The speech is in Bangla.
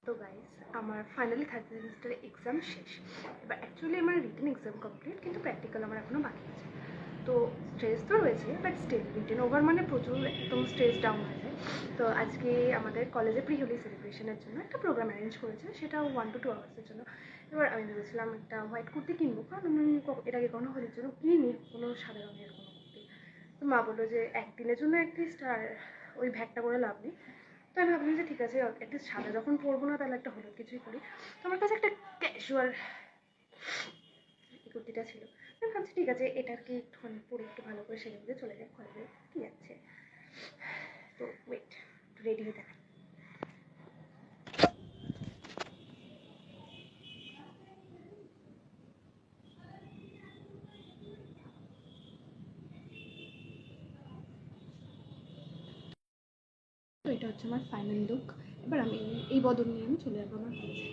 তো গাইস, আমার ফাইনালি থার্ড সেমিস্টারের এক্সাম শেষ। এবার অ্যাকচুয়ালি আমার রিটেন এক্সাম কমপ্লিট, কিন্তু প্র্যাকটিক্যাল আমার এখনও বাকি আছে। তো স্ট্রেস তো রয়েছে, বাট স্টিল রিটেন ওভার মানে প্রচুর একদম স্ট্রেস ডাউন হয়ে যায়। তো আজকে আমাদের কলেজে প্রি হোলি সেলিব্রেশনের জন্য একটা প্রোগ্রাম অ্যারেঞ্জ করেছে, সেটা 1 to 2 আওয়ার্সের জন্য। এবার আমি ভেবেছিলাম একটা হোয়াইট কুর্তি কিনবো, কারণ আমি এর আগে কোনো হোলির জন্য কিনি কোনো সাদা রঙের কোনো কুর্তি। তো মা বললো যে একদিনের জন্য অ্যাটলিস্ট আর ওই ভ্যাটটা করে লাভ নেই। তো আমি ভাবলাম যে ঠিক আছে, অ্যাটলিস্ট সাদা যখন পরবো না, তাহলে একটা হলুদ কিছুই করি। তো আমার কাছে একটা ক্যাজুয়াল কুর্তিটা ছিল। আমি ভাবছি ঠিক আছে, এটাকে একটুখানি পরে একটু ভালো করে সেরে দিয়ে চলে যাই কলেজে, কি আছে। তো ওয়েট, রেডি হয়ে দেখা। তো এটা হচ্ছে আমার ফাইনাল লুক। এবার আমি এই বদল নিয়ে আমি চলে যাবো আমার কলেজে।